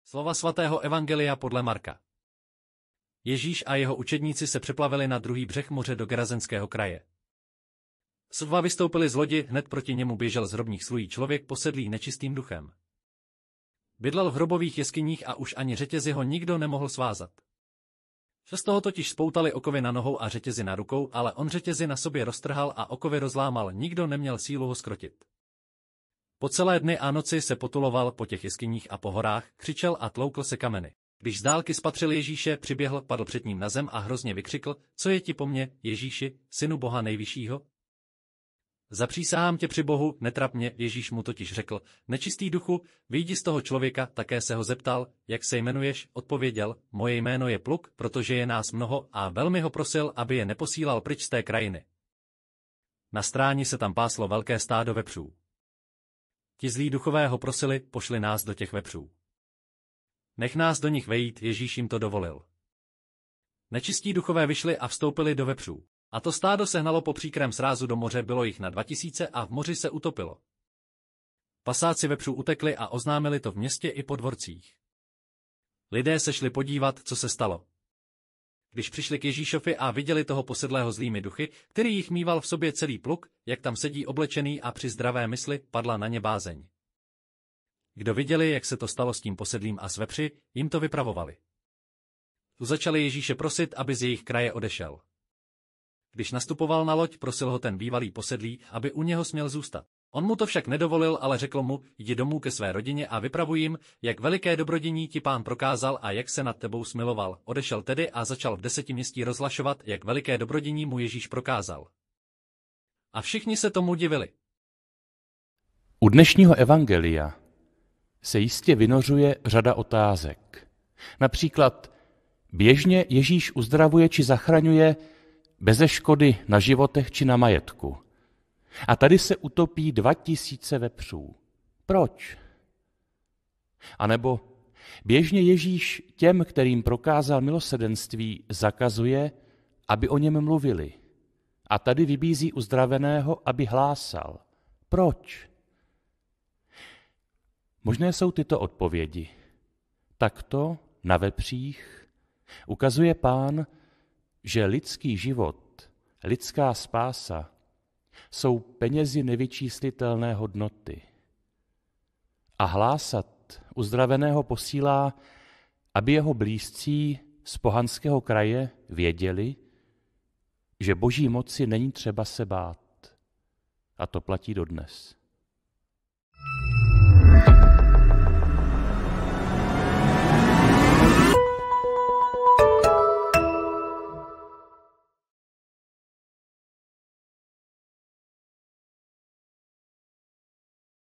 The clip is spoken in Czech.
Slova svatého evangelia podle Marka. Ježíš a jeho učedníci se přeplavili na druhý břeh moře do Gerazenského kraje. Sotva vystoupili z lodi, hned proti němu běžel z hrobních slují člověk posedlý nečistým duchem. Bydlel v hrobových jeskyních a už ani řetězy ho nikdo nemohl svázat. Často ho totiž spoutali okovy na nohou a řetězy na rukou, ale on řetězy na sobě roztrhal a okovy rozlámal, nikdo neměl sílu ho zkrotit. Po celé dny a noci se potuloval po těch jeskyních a po horách, křičel a tloukl se kameny. Když z dálky spatřil Ježíše, přiběhl, padl před ním na zem a hrozně vykřikl: Co je ti po mně, Ježíši, synu Boha nejvyššího? Zapřísahám tě při Bohu, netrap mě, Ježíš mu totiž řekl: Nečistý duchu, vyjdi z toho člověka. Také se ho zeptal: Jak se jmenuješ? Odpověděl: Moje jméno je Pluk, protože je nás mnoho, a velmi ho prosil, aby je neposílal pryč z té krajiny. Na stráni se tam páslo velké stádo vepřů. Ti zlí duchové ho prosili: Pošli nás do těch vepřů. Nech nás do nich vejít, Ježíš jim to dovolil. Nečistí duchové vyšli a vstoupili do vepřů. A to stádo se hnalo po příkrém srázu do moře, bylo jich na 2000 a v moři se utopilo. Pasáci vepřů utekli a oznámili to v městě i po dvorcích. Lidé se šli podívat, co se stalo. Když přišli k Ježíšovi a viděli toho posedlého zlými duchy, který jich mýval v sobě celý pluk, jak tam sedí oblečený a při zdravé mysli, padla na ně bázeň. Kdo viděli, jak se to stalo s tím posedlým a s vepři, jim to vypravovali. Tu začali Ježíše prosit, aby z jejich kraje odešel. Když nastupoval na loď, prosil ho ten bývalý posedlý, aby u něho směl zůstat. On mu to však nedovolil, ale řekl mu: Jdi domů ke své rodině a vypravuj jim, jak veliké dobrodění ti Pán prokázal a jak se nad tebou smiloval. Odešel tedy a začal v 10 městí rozhlašovat, jak veliké dobrodění mu Ježíš prokázal. A všichni se tomu divili. U dnešního evangelia se jistě vynořuje řada otázek. Například, běžně Ježíš uzdravuje či zachraňuje beze škody na životech či na majetku. A tady se utopí 2000 vepřů. Proč? A nebo běžně Ježíš těm, kterým prokázal milosrdenství, zakazuje, aby o něm mluvili. A tady vybízí uzdraveného, aby hlásal. Proč? Možné jsou tyto odpovědi. Takto na vepřích ukazuje Pán, že lidský život, lidská spása jsou penězi nevyčíslitelné hodnoty. A hlásat uzdraveného posílá, aby jeho blízcí z pohanského kraje věděli, že Boží moci není třeba se bát. A to platí dodnes.